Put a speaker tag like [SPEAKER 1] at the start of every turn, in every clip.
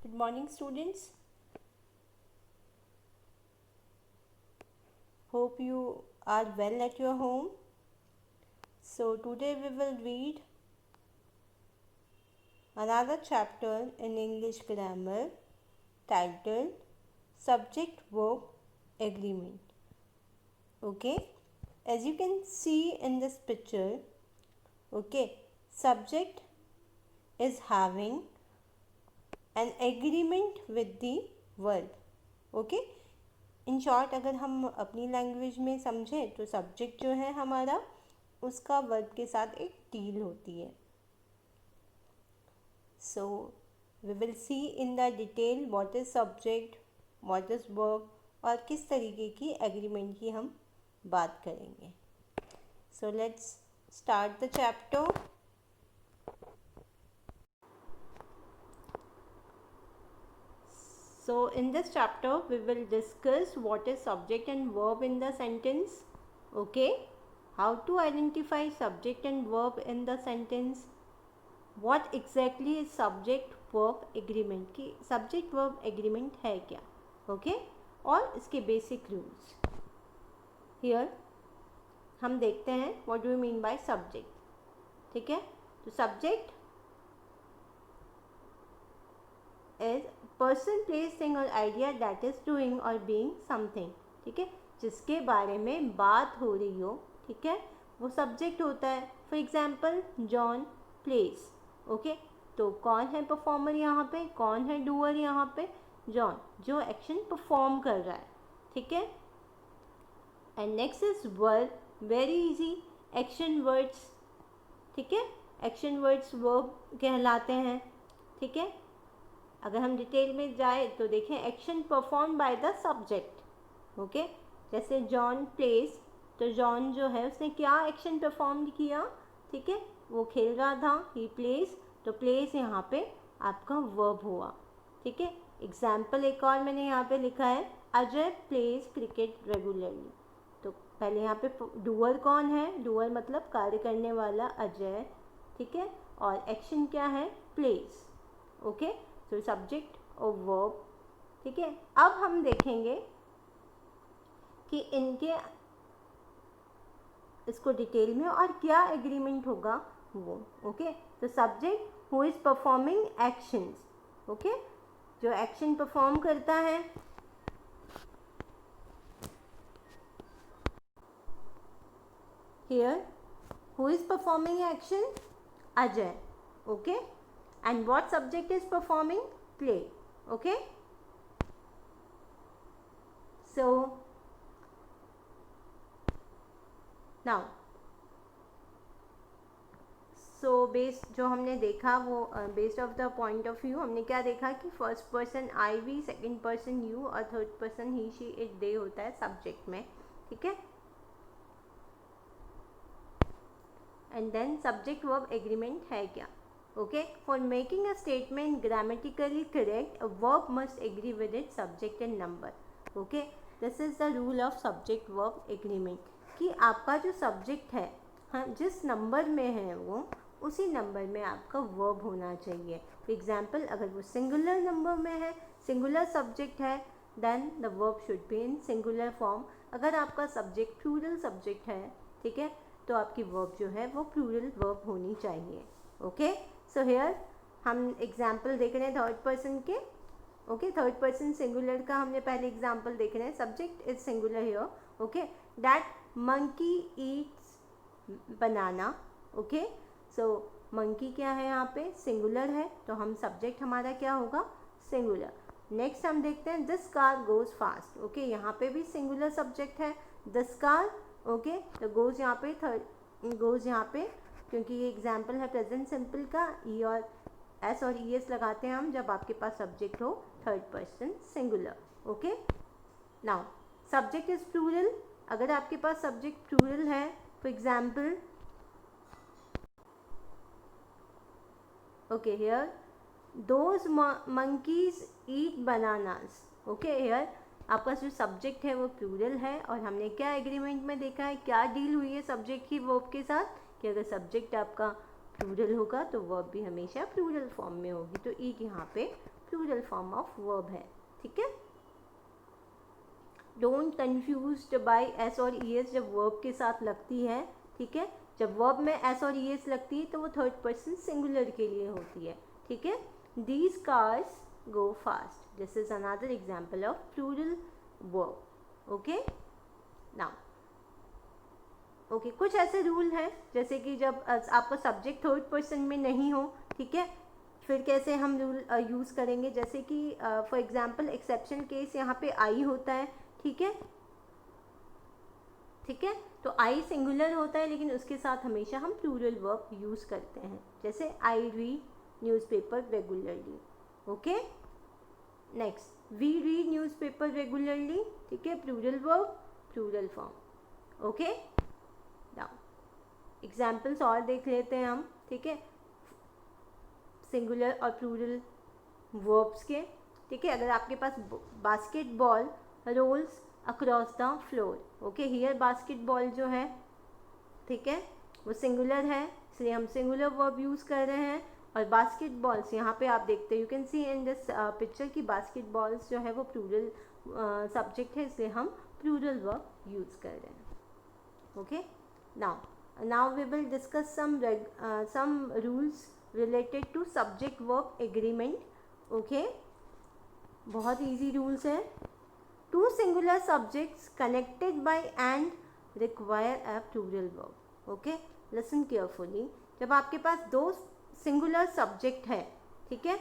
[SPEAKER 1] Good morning, students. Hope you are well at your home. So, today we will read another chapter in English grammar titled Subject Verb Agreement. Okay, as you can see in this picture, subject is having an agreement with the verb. In short अगर हम अपनी language में समझें तो subject जो है हमारा उसका वर्ब के साथ एक डील होती है. So we will see in the detail what is subject, what is verb और किस तरीके की एग्रीमेंट की हम बात करेंगे. So let's start the chapter. So in this chapter we will discuss what is subject and verb in the sentence. Okay, how to identify subject and verb in the sentence, what exactly is subject verb agreement कि subject verb agreement है क्या. Okay, और इसके basic rules. Here हम देखते हैं what do we mean by subject. ठीक है, तो subject is person, place, thing और idea that is doing or being something. ठीक है, जिसके बारे में बात हो रही हो, ठीक है, वो सब्जेक्ट होता है. For example John place. Okay, तो कौन है परफॉर्मर यहाँ पे, कौन है डूअर यहाँ पे, जॉन जो एक्शन परफॉर्म कर रहा है. ठीक है, and next is verb. Very easy, action words. ठीक है, एक्शन वर्ड्स वर्ब कहलाते हैं. ठीक है, अगर हम डिटेल में जाए तो देखें action perform by the subject. Okay, जैसे जॉन प्लेस, तो जॉन जो है उसने क्या एक्शन परफॉर्म किया. ठीक है, वो खेल रहा था, ही प्लेस, तो प्लेस यहाँ पे आपका वर्ब हुआ. ठीक है, एग्जाम्पल एक और मैंने यहाँ पे लिखा है, अजय प्लेस क्रिकेट रेगुलरली. तो पहले यहाँ पे डूअर कौन है, डूअर मतलब कार्य करने वाला अजय. ठीक है, और एक्शन क्या है, प्लेस. ओके, तो सब्जेक्ट और वर्ब. ठीक है, अब हम देखेंगे कि इनके इसको डिटेल में और क्या एग्रीमेंट होगा वो. ओके, तो subject who is performing actions. Okay, जो एक्शन परफॉर्म करता है. Here who is performing action, Ajay. Okay, and what subject is performing, play. Okay, so now based जो हमने देखा वो based of the point of view हमने क्या देखा कि first person I we, second person you और third person he she it they होता है सब्जेक्ट में. ठीक है, and then subject verb agreement है क्या. Okay, for making a statement grammatically correct, a verb must agree with its subject and number. Okay, this is the rule of subject verb agreement कि आपका जो subject है, हाँ, जिस number में है वो उसी नंबर में आपका वर्ब होना चाहिए. फॉर एग्जाम्पल अगर वो सिंगुलर नंबर में है, सिंगुलर सब्जेक्ट है, then the verb should be in singular form. अगर आपका सब्जेक्ट प्लूरल सब्जेक्ट है, ठीक है, तो आपकी वर्ब जो है वो प्लूरल वर्ब होनी चाहिए. ओके, सो हेयर हम एग्जाम्पल देख रहे हैं थर्ड पर्सन के. ओके, थर्ड पर्सन सिंगुलर का हमने पहले एग्जाम्पल देख रहे हैं. Subject is singular here. Okay, that monkey Yeats banana. Okay, so monkey क्या है यहाँ पे, सिंगुलर है, तो हम सब्जेक्ट हमारा क्या होगा, सिंगुलर. नेक्स्ट हम देखते हैं this car goes fast. Okay, यहाँ पे भी सिंगुलर सब्जेक्ट है, दिस कार. ओके, तो गोज यहाँ पे थर्ड, गोज यहाँ पे क्योंकि ये एग्जाम्पल है प्रेजेंट सिंपल का, ई और एस और ई एस लगाते हैं हम जब आपके पास सब्जेक्ट हो third person singular. Okay, now subject is plural. अगर आपके पास सब्जेक्ट प्लूरल है, for example okay, here those monkeys eat bananas. Okay, here आपका जो सब्जेक्ट है वो प्लूरल है और हमने क्या एग्रीमेंट में देखा है, क्या डील हुई है सब्जेक्ट की वर्ब के साथ कि अगर सब्जेक्ट आपका प्लूरल होगा तो वर्ब भी हमेशा प्लूरल फॉर्म में होगी. तो ईट यहाँ पे प्लूरल फॉर्म ऑफ वर्ब है, ठीक है। डोंट कन्फ्यूज्ड बाय एस और ई एस जब वर्ब के साथ लगती है, ठीक है। जब वर्ब में एस और ई एस लगती है तो वो थर्ड पर्सन सिंगुलर के लिए होती है, ठीक है। These cars go fast, this is another example of plural verb, okay. Now okay, कुछ ऐसे रूल हैं जैसे कि जब आपका सब्जेक्ट थर्ड पर्सन में नहीं हो, ठीक है, फिर कैसे हम रूल यूज़ करेंगे, जैसे कि फॉर एग्जांपल एक्सेप्शन केस यहाँ पे आई होता है, ठीक है, ठीक है। तो आई सिंगुलर होता है लेकिन उसके साथ हमेशा हम प्लूरल वर्ब यूज़ करते हैं, जैसे I read newspaper regularly, okay. Next, we read newspaper regularly, ठीक है, plural verb plural form, okay. Now examples और देख लेते हैं हम, ठीक है, सिंगुलर और प्लूरल वर्ब्स के, ठीक है। अगर आपके पास basketball rolls across the floor, okay, here basketball जो है, ठीक है, वो सिंगुलर है इसलिए हम सिंगुलर वर्ब यूज़ कर रहे हैं। और बास्केटबॉल्स यहाँ पे आप देखते हैं, you can see in this picture की बास्केटबॉल्स जो है वो प्लूरल सब्जेक्ट है, इसलिए हम प्लूरल वर्ब यूज़ कर रहे हैं, okay. Now we will discuss some rules related to subject verb agreement, okay. बहुत इजी रूल्स है। Two singular subjects connected by and require a plural verb, okay. Listen carefully, जब आपके पास दो singular subject है, ठीक है,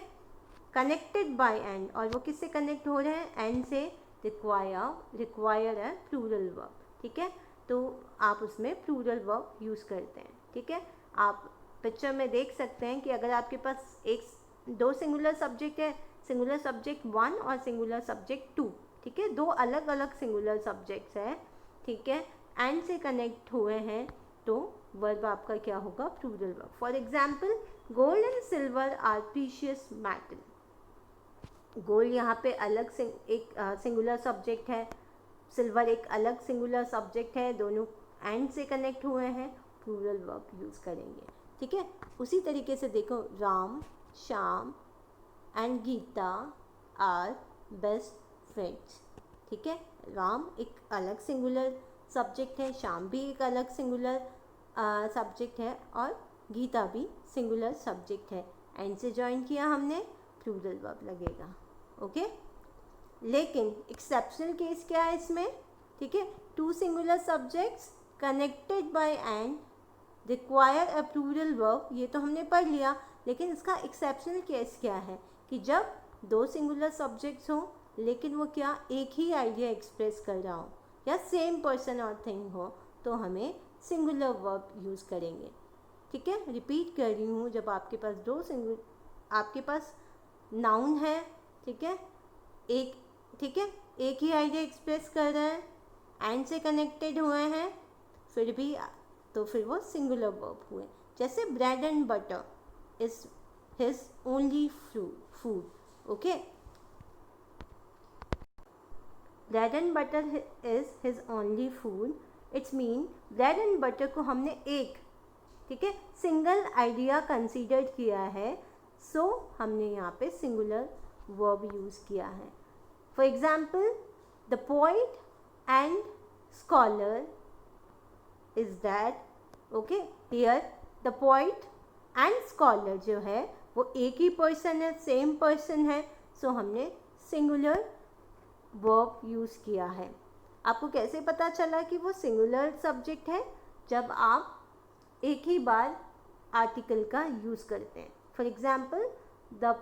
[SPEAKER 1] कनेक्टेड बाय एंड, और वो किससे कनेक्ट हो रहे हैं, एंड से, रिक्वायर अ प्लूरल वर्ब, ठीक है, तो आप उसमें प्लूरल वर्ब यूज़ करते हैं, ठीक है। आप पिक्चर में देख सकते हैं कि अगर आपके पास दो सिंगुलर सब्जेक्ट है, सिंगुलर सब्जेक्ट 1 और सिंगुलर सब्जेक्ट 2, ठीक है, दो अलग अलग सिंगुलर सब्जेक्ट्स हैं, ठीक है, एंड से कनेक्ट हुए हैं, तो वर्ब आपका क्या होगा, plural verb. For example, gold and silver are precious metal. Gold यहाँ पे अलग एक सिंगुलर सब्जेक्ट है, सिल्वर एक अलग सिंगुलर सब्जेक्ट है, दोनों एंड से कनेक्ट हुए हैं, प्लूरल वर्ब यूज़ करेंगे, ठीक है। उसी तरीके से देखो, Ram, Shyam and Gita are best friends, ठीक है। राम एक अलग सिंगुलर सब्जेक्ट है, श्याम भी एक अलग सिंगुलर सब्जेक्ट है, और गीता भी सिंगुलर सब्जेक्ट है, एंड से ज्वाइन किया हमने, प्लूरल वर्ब लगेगा, ओके। लेकिन एक्सेप्शनल केस क्या है इसमें, ठीक है, two singular subjects connected by and require a plural verb, ये तो हमने पढ़ लिया, लेकिन इसका एक्सेप्शनल केस क्या है कि जब दो सिंगुलर सब्जेक्ट्स हों लेकिन वो क्या एक ही आइडिया एक्सप्रेस कर रहा हो या सेम पर्सन और थिंग हो, तो हमें सिंगुलर वर्ब यूज़ करेंगे, ठीक है। रिपीट कर रही हूँ, जब आपके पास आपके पास नाउन है, ठीक है, ठीक है, एक ही आइडिया एक्सप्रेस कर रहे हैं, एंड से कनेक्टेड हुए हैं, फिर वो सिंगुलर वर्ब हुए। जैसे bread and butter is his only food, okay, bread and butter is his only food, it's mean bread and butter को हमने एक, ठीक है, सिंगल आइडिया कंसीडर किया है, सो हमने यहाँ पे सिंगुलर वर्ब यूज़ किया है। For example, the poet and scholar is that, okay, here the poet and scholar जो है वो एक ही पर्सन है, सेम पर्सन है, सो हमने सिंगुलर वर्ब यूज़ किया है। आपको कैसे पता चला कि वो सिंगुलर सब्जेक्ट है, जब आप एक ही बार आर्टिकल का यूज़ करते हैं। For example, the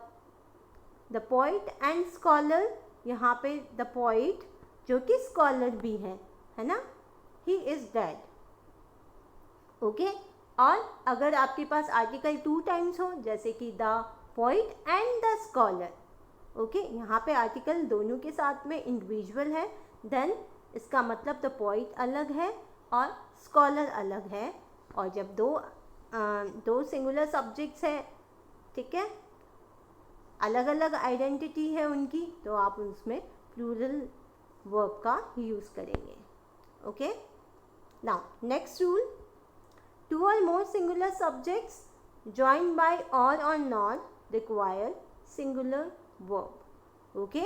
[SPEAKER 1] poet and scholar, यहाँ पे द पोइट जो कि स्कॉलर भी है ना, ही इज़ डेड, ओके। और अगर आपके पास आर्टिकल 2 टाइम्स हो, जैसे कि the poet and the scholar, okay, यहाँ पे आर्टिकल दोनों के साथ में इंडिविजुअल है, देन इसका मतलब द पोइट अलग है और स्कॉलर अलग है। और जब दो सिंगुलर सब्जेक्ट्स है, ठीक है, अलग अलग आइडेंटिटी है उनकी, तो आप उसमें प्लूरल वर्ब का यूज़ करेंगे, okay. Now next rule, two or more singular subjects joined by or not require singular verb. Okay,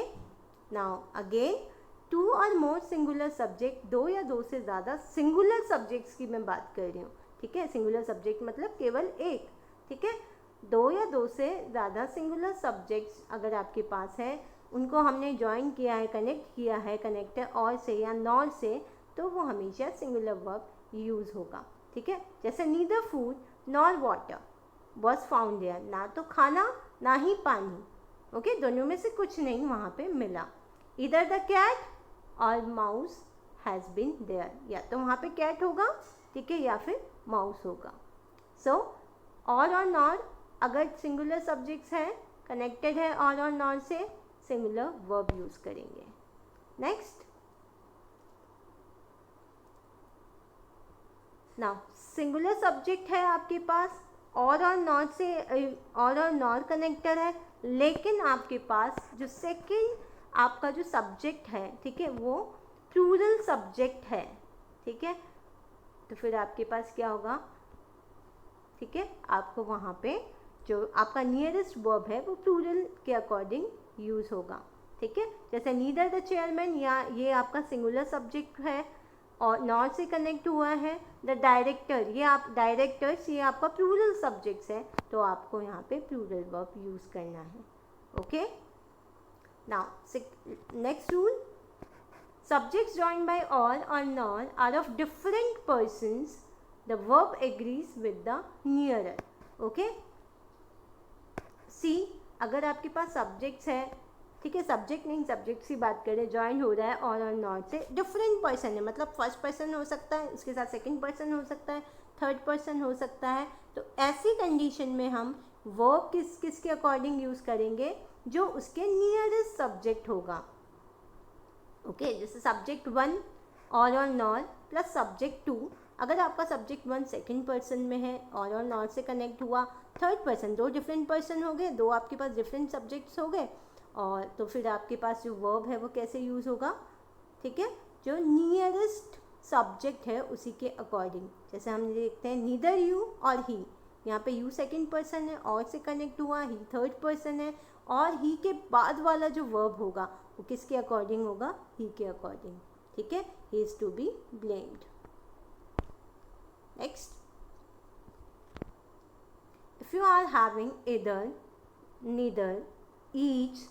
[SPEAKER 1] now again two or more singular subject, दो या दो से ज़्यादा सिंगुलर सब्जेक्ट्स की मैं बात कर रही हूँ, ठीक है। सिंगुलर सब्जेक्ट मतलब केवल एक, ठीक है। दो या दो से ज़्यादा सिंगुलर सब्जेक्ट्स अगर आपके पास है, उनको हमने ज्वाइन किया है, कनेक्ट किया है कनेक्टर और से या नॉर से, तो वो हमेशा सिंगुलर वर्ब यूज़ होगा, ठीक है। जैसे neither food nor water was found there, ना तो खाना ना ही पानी, ओके, दोनों में से कुछ नहीं वहाँ पे मिला। इधर द कैट और माउस हैज़ बीन देयर, या तो वहाँ पे कैट होगा, ठीक है, या फिर माउस होगा। सो और नॉर अगर सिंगुलर सब्जेक्ट्स हैं, कनेक्टेड है और नॉर से, सिंगुलर वर्ब यूज़ करेंगे। नेक्स्ट, नाउ सिंगुलर सब्जेक्ट है आपके पास, और नॉर से और नॉर कनेक्टर है, लेकिन आपके पास जो सेकंड आपका जो सब्जेक्ट है, ठीक है, वो प्लूरल सब्जेक्ट है, ठीक है, तो फिर आपके पास क्या होगा, ठीक है, आपको वहाँ पे जो आपका नियरेस्ट वर्ब है वो प्लूरल के अकॉर्डिंग यूज़ होगा, ठीक है। जैसे नीदर द चेयरमैन, या ये आपका सिंगुलर सब्जेक्ट है और नॉट से कनेक्ट हुआ है। द डायरेक्टर, ये आप डायरेक्टर्स, ये आपका प्लूरल सब्जेक्ट्स है, तो आपको यहाँ पे प्लूरल वर्ब यूज़ करना है। Okay, now next rule, subjects joined by all or none are of different persons, the verb agrees with the nearer. Okay, see, अगर आपके पास सब्जेक्ट्स है, ठीक है, सब्जेक्ट नहीं सब्जेक्ट्स की बात करें, ज्वाइन हो रहा है और नॉट से, डिफरेंट पर्सन है, मतलब फर्स्ट पर्सन हो सकता है, उसके साथ सेकंड पर्सन हो सकता है, थर्ड पर्सन हो सकता है, तो ऐसी कंडीशन में हम वर्ब किसके अकॉर्डिंग यूज़ करेंगे, जो उसके नियरेस्ट सब्जेक्ट होगा। ओके, जैसे सब्जेक्ट वन और नॉर प्लस सब्जेक्ट टू, अगर आपका सब्जेक्ट वन सेकंड पर्सन में है और नॉर से कनेक्ट हुआ थर्ड पर्सन, दो डिफरेंट पर्सन हो गए, दो आपके पास डिफरेंट सब्जेक्ट्स हो गए, और तो फिर आपके पास जो वर्ब है वो कैसे यूज़ होगा, ठीक है, जो नियरेस्ट सब्जेक्ट है उसी के अकॉर्डिंग। जैसे हम देखते हैं नीदर यू और ही, यहाँ पे यू सेकंड पर्सन है और से कनेक्ट हुआ, ही थर्ड पर्सन है, और ही के बाद वाला जो वर्ब होगा वो किसके अकॉर्डिंग होगा, ही के अकॉर्डिंग, ठीक है, he is to be blamed. Next, if you are having either, neither, each,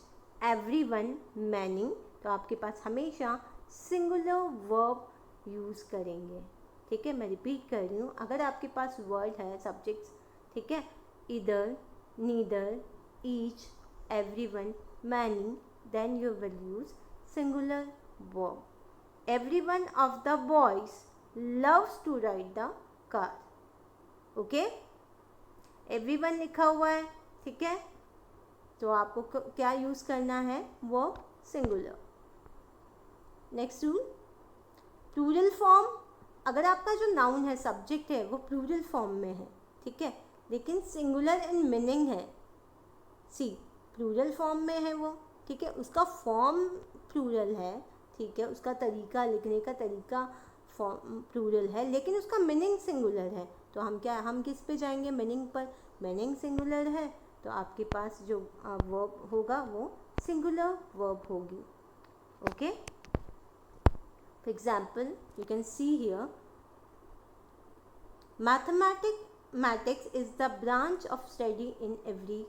[SPEAKER 1] everyone, many, तो आपके पास हमेशा सिंगुलर वर्ब यूज़ करेंगे, ठीक है। मैं रिपीट कर रही हूँ, अगर आपके पास वर्ड है सब्जेक्ट्स, ठीक है, इधर, neither, each, everyone, many, then you will use singular verb. Everyone of the boys loves to ride the car. Okay? everyone लिखा हुआ है, ठीक है, तो आपको क्या यूज़ करना है, verb singular. Next rule, plural form, अगर आपका जो नाउन है सब्जेक्ट है वो प्लूरल फॉर्म में है, ठीक है, लेकिन सिंगुलर इन मीनिंग है, सी प्लूरल फॉर्म में है वो, ठीक है, उसका फॉर्म प्लूरल है, ठीक है, उसका तरीका, लिखने का तरीका फॉर्म प्लूरल है, लेकिन उसका मीनिंग सिंगुलर है, तो हम किस पे जाएंगे, मीनिंग पर। मीनिंग सिंगुलर है तो आपके पास जो वर्ब होगा वो सिंगुलर वर्ब होगी। Okay, for example you can see here, mathematics is the branch of study in every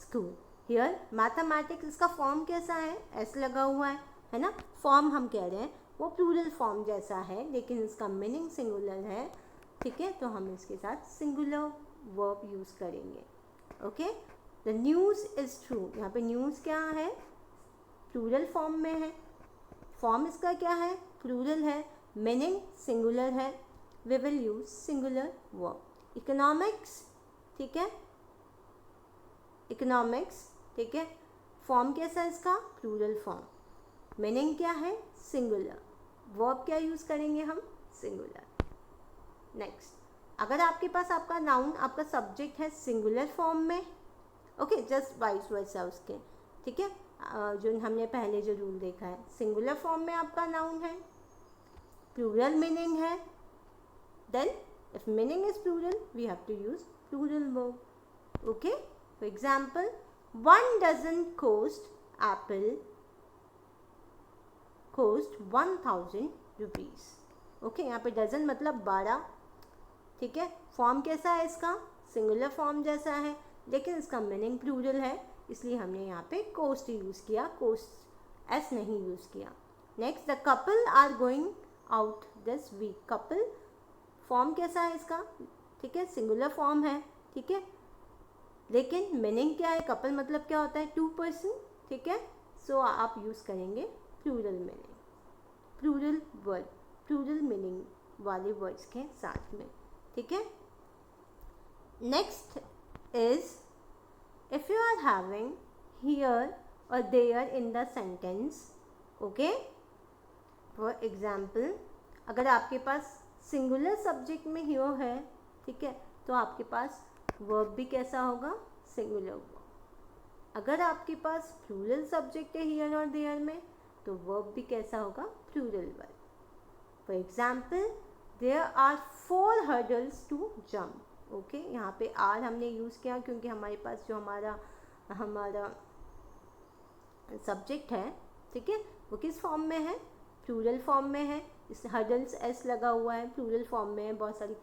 [SPEAKER 1] school. Here mathematics, इसका फॉर्म कैसा है, एस लगा हुआ है ना, फॉर्म हम कह रहे हैं वो प्लूरल फॉर्म जैसा है, लेकिन इसका मीनिंग सिंगुलर है, ठीक है, तो हम इसके साथ सिंगुलर वर्ब यूज़ करेंगे। Okay, the news is true, यहाँ पे न्यूज़ क्या है, प्लूरल फॉर्म में है, फॉर्म इसका क्या है, प्लूरल है, मीनिंग सिंगुलर है, we will use singular verb. Economics, ठीक है, इकोनॉमिक्स, ठीक है, फॉर्म कैसा है इसका, प्लूरल फॉर्म, मीनिंग क्या है, सिंगुलर, वर्ब क्या यूज़ करेंगे हम, सिंगुलर। नेक्स्ट, अगर आपके पास आपका नाउन, आपका सब्जेक्ट है सिंगुलर फॉर्म में, ओके, जस्ट वाइस वर्सा उसके, ठीक है, जो हमने पहले जो रूल देखा है, सिंगुलर फॉर्म में आपका नाउन है, प्लूरल मीनिंग है, then if meaning is plural we have to use plural verb. Okay, for example, 1 dozen apple cost 1000 rupees. Okay, यहाँ पे डजन मतलब 12. ठीक है, फॉर्म कैसा है इसका, सिंगुलर फॉर्म जैसा है, लेकिन इसका मीनिंग प्लूरल है, इसलिए हमने यहाँ पे कोस्ट यूज़ किया, कोस्ट एस नहीं यूज़ किया. Next, the couple are going out this week. Couple form कैसा है इसका, ठीक है, सिंगुलर फॉर्म है. ठीक है, लेकिन मीनिंग क्या है, कपल मतलब क्या होता है, 2 पर्सन. ठीक है, सो आप यूज़ करेंगे plural meaning, plural word, plural meaning वाले वर्ड्स के साथ में. ठीक है. Next is if you are having here और there in the sentence. Okay, for example अगर आपके पास सिंगुलर सब्जेक्ट में हियर है, ठीक है, तो आपके पास वर्ब भी कैसा होगा, सिंगुलर वर्ब. अगर आपके पास प्लूरल सब्जेक्ट है हियर और देयर में, तो वर्ब भी कैसा होगा, plural verb. For example there are 4 hurdles to jump. Okay, यहाँ पे आर हमने यूज़ किया क्योंकि हमारे पास जो हमारा सब्जेक्ट है, ठीक है, वो किस फॉर्म में है, प्लूरल फॉर्म में है. इस हर्डल्स एस लगा हुआ है, प्लूरल फॉर्म में है. बहुत सारी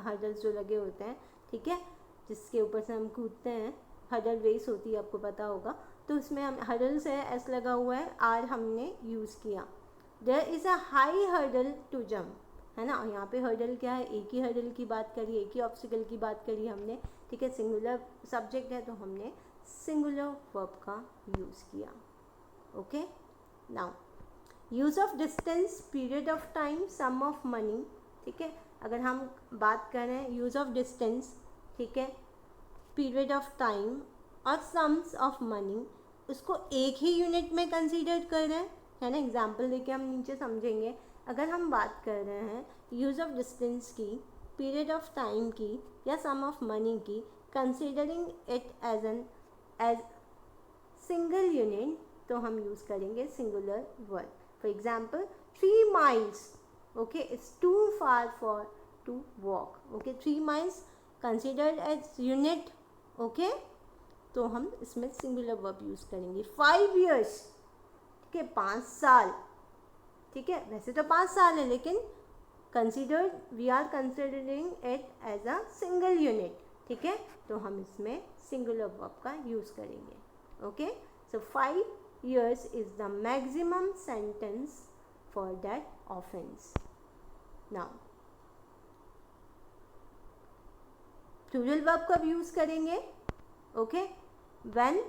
[SPEAKER 1] हर्डल्स जो लगे होते हैं, ठीक है, जिसके ऊपर से हम कूदते हैं, हर्डल रेस होती है, आपको पता होगा. तो उसमें हम हर्डल्स है, एस लगा हुआ है, आर हमने यूज़ किया. There is a high hurdle to jump, है ना. यहाँ पे हर्डल क्या है, एक ही हर्डल की बात करी, एक ही ऑब्स्टिकल की बात करी हमने. ठीक है, सिंगुलर सब्जेक्ट है तो हमने सिंगुलर वर्ब का यूज़ किया. Okay, now use of distance, period of time, sum of money. ठीक है, अगर हम बात कर रहे हैं यूज़ ऑफ डिस्टेंस, ठीक है, पीरियड ऑफ टाइम और सम्स ऑफ मनी, उसको एक ही यूनिट में कंसीडर कर रहे हैं, है ना. एग्जाम्पल देके हम नीचे समझेंगे. अगर हम बात कर रहे हैं यूज़ ऑफ डिस्टेंस की, पीरियड ऑफ टाइम की या सम ऑफ मनी की, considering it as single unit, तो हम यूज़ करेंगे singular word. For example 3 miles, okay, it's too far for to walk. Okay, 3 miles considered as unit. Okay, तो हम इसमें सिंगुलर वर्ब यूज़ करेंगे. 5 years, ठीक है, 5 साल. ठीक है, वैसे तो 5 साल है, लेकिन we are considering it as a single unit. ठीक है, तो हम इसमें सिंगुलर वर्ब का यूज़ करेंगे. Okay, so 5 years is the maximum sentence for that offense. Now plural verb कब यूज़ करेंगे, okay, when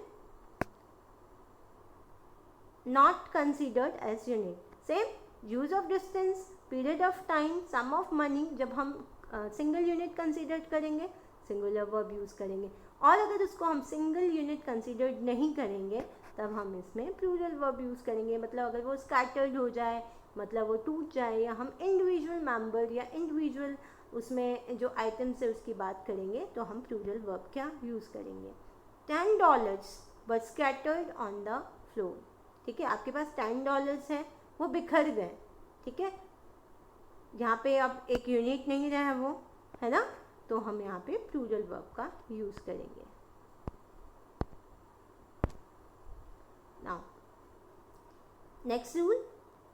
[SPEAKER 1] not considered as unit. Same, use of distance, period of time, sum of money, जब हम single unit consider करेंगे, singular verb use करेंगे. और अगर उसको हम सिंगल यूनिट कंसिडर्ड नहीं करेंगे, तब हम इसमें प्लूरल वर्ब यूज़ करेंगे. मतलब अगर वो स्कैटर्ड हो जाए, मतलब वो टूट जाए, या हम इंडिविजुअल मेंबर या इंडिविजुअल उसमें जो आइटम्स है उसकी बात करेंगे, तो हम प्लूरल वर्ब क्या यूज़ करेंगे. $10 but scattered on the floor. ठीक है, आपके पास $10 हैं, वो बिखर गए. ठीक है, यहाँ पे अब एक यूनिट नहीं रहा है वो, है ना, तो हम यहाँ पे प्लूरल वर्ब का यूज़ करेंगे. Now next rule,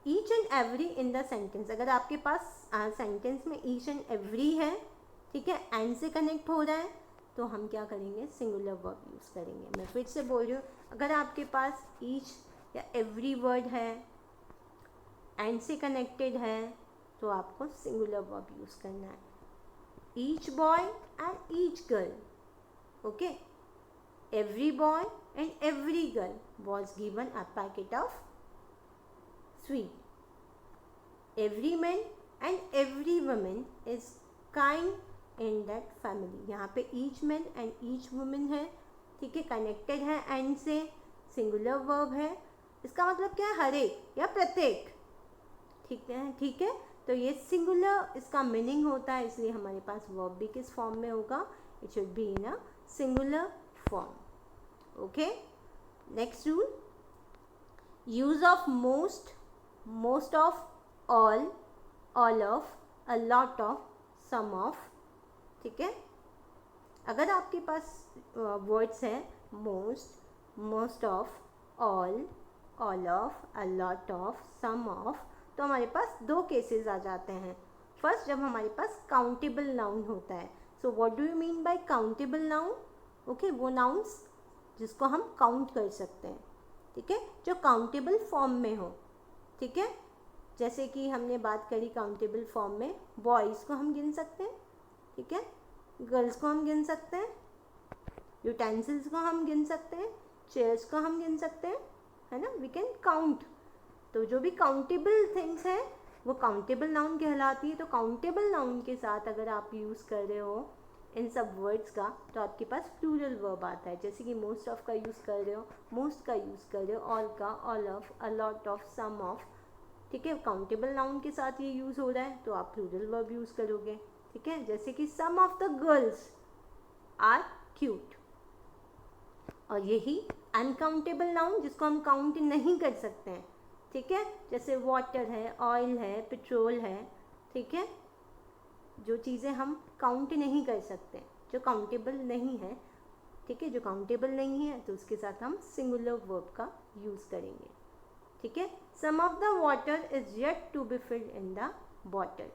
[SPEAKER 1] each and every in the sentence. अगर आपके पास सेंटेंस में ईच एंड एवरी है, ठीक है, एंड से कनेक्ट हो रहा है, तो हम क्या करेंगे, सिंगुलर वर्ब यूज़ करेंगे. मैं फिर से बोल रही हूँ, अगर आपके पास ईच या एवरी वर्ड है, एंड से कनेक्टेड है, तो आपको सिंगुलर वर्ब यूज़ करना है. Each boy and each girl. Okay, every boy and every girl was given a packet of sweet. Every man and every woman is kind in that family. यहाँ पे each man and each woman है, ठीक है, connected है and से, singular verb है. इसका मतलब क्या है, हर एक या प्रत्येक. ठीक है, ठीक है, तो ये सिंगुलर इसका मीनिंग होता है, इसलिए हमारे पास वर्ब भी किस फॉर्म में होगा, it should be in a singular form. Okay, next rule, use of most, most of, all of, a lot of, some of. ठीक है, अगर आपके पास वर्ड्स हैं most, most of, all, all of, a lot of, some of, तो हमारे पास दो cases आ जाते हैं. फर्स्ट, जब हमारे पास काउंटेबल नाउन होता है. So what do you mean by countable noun? Okay, वो नाउन्स जिसको हम काउंट कर सकते हैं, ठीक है, जो काउंटेबल फॉर्म में हो. ठीक है, जैसे कि हमने बात करी काउंटेबल फॉर्म में, बॉयज़ को हम गिन सकते हैं, ठीक है, गर्ल्स को हम गिन सकते हैं, यूटेंसिल्स को हम गिन सकते हैं, चेयर्स को हम गिन सकते हैं, है ना, वी कैन काउंट. तो जो भी काउंटेबल थिंग्स हैं वो काउंटेबल नाउन कहलाती है. तो काउंटेबल नाउन के साथ अगर आप यूज़ कर रहे हो इन सब वर्ड्स का, तो आपके पास प्लूरल वर्ब आता है. जैसे कि मोस्ट ऑफ का यूज़ कर रहे हो, मोस्ट का यूज़ कर रहे हो, ऑल का, all of, a lot of, some of. ठीक है, काउंटेबल नाउन के साथ ये यूज़ हो रहा है तो आप प्लूरल वर्ब यूज़ करोगे. ठीक है, जैसे कि some of the girls are cute. और यही अनकाउंटेबल नाउन जिसको हम काउंट नहीं कर सकते हैं. ठीक है, जैसे वाटर है, ऑयल है, पेट्रोल है. ठीक है, जो चीज़ें हम काउंट नहीं कर सकते, जो काउंटेबल नहीं है. ठीक है, जो काउंटेबल नहीं है तो उसके साथ हम सिंगुलर वर्ब का यूज़ करेंगे. ठीक है, some of the water is yet to be filled in the bottle.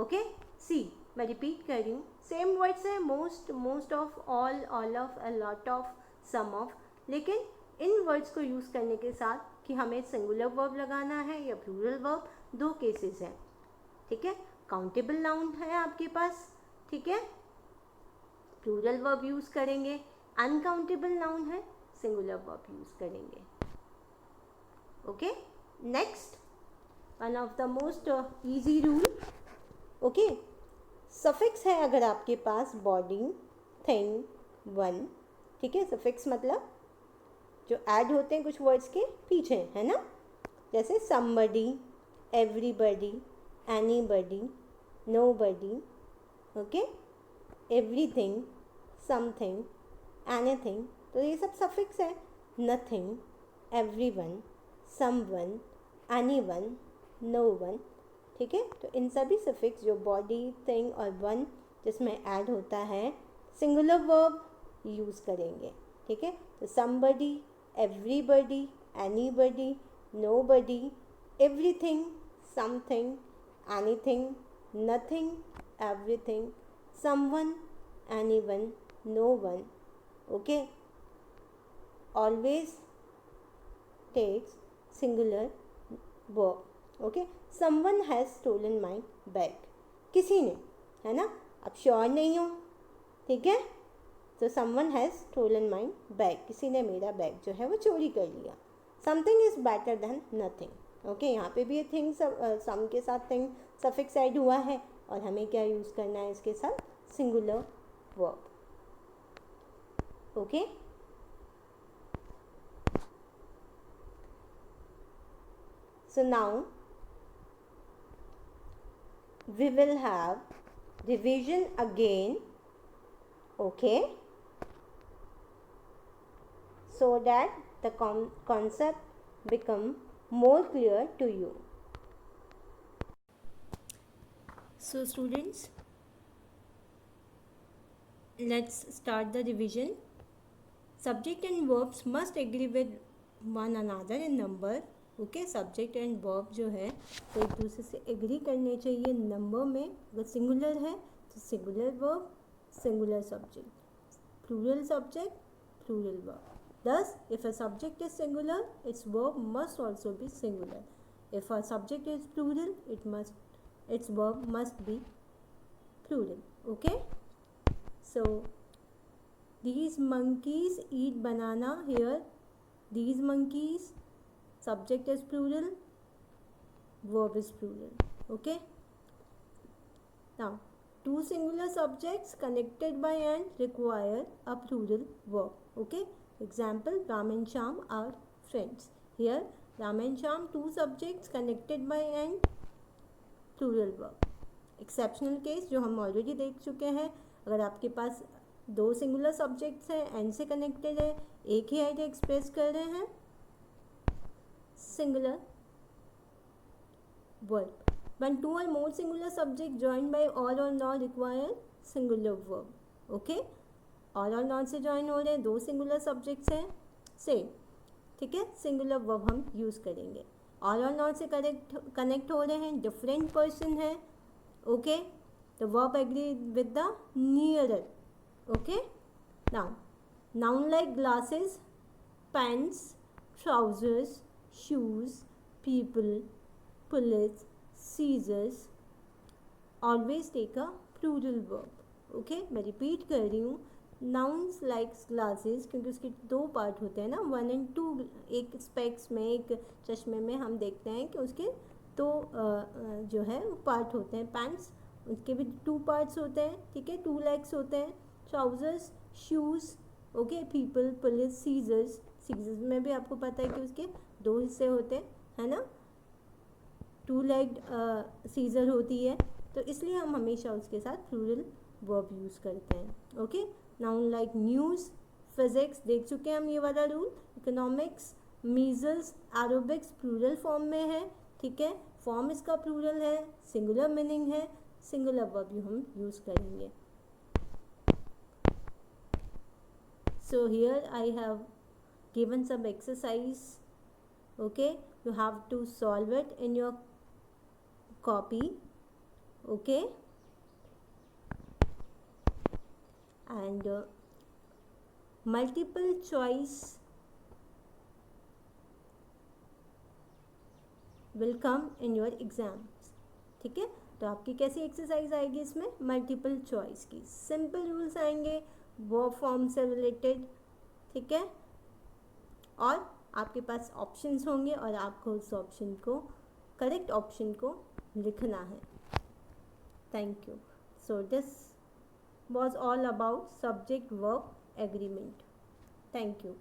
[SPEAKER 1] Okay, see मैं रिपीट कर रही हूँ, सेम वर्ड्स है, most, most of, all, all of, a lot of, some of. लेकिन इन वर्ड्स को यूज़ करने के साथ कि हमें सिंगुलर वर्ब लगाना है या प्लूरल वर्ब, दो केसेस हैं. ठीक है, काउंटेबल नाउन है आपके पास, ठीक है, प्लूरल वर्ब यूज़ करेंगे. अनकाउंटेबल नाउन है, सिंगुलर वर्ब यूज़ करेंगे. Okay, next, one of the most easy rule. Okay, suffix है अगर आपके पास बॉडी, थिंग, वन. ठीक है, सफिक्स मतलब जो ऐड होते हैं कुछ वर्ड्स के पीछे, है ना, जैसे somebody, everybody, anybody, nobody. Okay, everything, something, anything, तो ये सब सफिक्स है. Nothing, everyone, someone, anyone, known. ठीक है, तो इन सभी सफिक्स जो बॉडी, थिंग और वन जिसमें ऐड होता है, सिंगुलर वर्ब यूज़ करेंगे. ठीक है, तो somebody, everybody, anybody, nobody, everything, something, anything, nothing, everything, someone, anyone, no one. Okay, always takes singular verb. Okay, someone has stolen my bag. किसी ने, है ना, अब श्योर नहीं हो. ठीक है, तो someone has stolen my bag, किसी ने मेरा बैग जो है वो चोरी कर लिया. Something is better than nothing. Okay, यहाँ पे भी ये थिंग सम के साथ थिंग सफिक्स ऐड हुआ है और हमें क्या यूज़ करना है इसके साथ, singular verb. Okay, so now we will have revision again. Okay, so that the concept become more clear to you. So students, let's start the revision. Subject and verbs must agree with one another in number. Okay, subject and verb जो है तो एक दूसरे से agree करने चाहिए number में. अगर सिंगुलर है तो singular verb, singular subject, plural subject, plural verb. Thus, if a subject is singular, its verb must also be singular. If a subject is plural, its verb must be plural. Okay? So, these monkeys eat banana. Here, these monkeys, subject is plural, verb is plural. Okay? Now, two singular subjects connected by and require a plural verb. Okay, example, Ram and Shyam are friends. Here, Ram and Shyam, two subjects connected by and plural verb. Exceptional case जो हम already देख चुके हैं, अगर आपके पास दो singular subjects हैं, and से कनेक्टेड है, एक ही आइडिया एक्सप्रेस कर रहे हैं, singular verb. When two or more singular subjects joined by or not require singular verb. Okay, or not से join हो रहे हैं, दो singular subjects हैं, सेम, ठीक है, सिंगुलर वर्ब हम यूज़ करेंगे। ऑल और नॉट से कनेक्ट हो रहे हैं, डिफरेंट पर्सन है, okay, the verb agree with the nearer, okay. Now noun like glasses, pants, trousers, shoes, people, police, scissors always take a plural verb, okay। मैं repeat कर रही हूँ, nouns like glasses, क्योंकि उसके दो पार्ट होते हैं ना, 1 and 2, एक स्पेक्स में, एक चश्मे में हम देखते हैं कि उसके दो जो है पार्ट होते हैं। पैंट्स, उसके भी 2 पार्ट्स होते हैं, ठीक है, 2 लेग्स होते हैं। Trousers, shoes, okay, people, police, scissors, scissors में भी आपको पता है कि उसके 2 हिस्से होते हैं, है ना, 2 लेग्ड सीजर होती है, तो इसलिए हम हमेशा उसके साथ प्लूरल वर्ब यूज़ करते हैं, okay. Noun like news, physics, देख चुके हैं हम ये वाला rule. Economics, measles, aerobics plural form में है, ठीक है, फॉर्म इसका प्लूरल है, सिंगुलर मीनिंग है, सिंगुलर वर्ब हम यूज़ करेंगे। So here I have given some exercise, okay, you have to solve it in your copy, okay, and multiple choice will come in your exams, ठीक है। तो आपकी कैसी exercise आएगी इसमें, मल्टीपल चॉइस की, सिंपल रूल्स आएंगे वर्ब फॉर्म से रिलेटेड, ठीक है, और आपके पास ऑप्शंस होंगे और आपको उस ऑप्शन को, करेक्ट ऑप्शन को लिखना है। Thank you. So this was all about subject verb agreement. Thank you.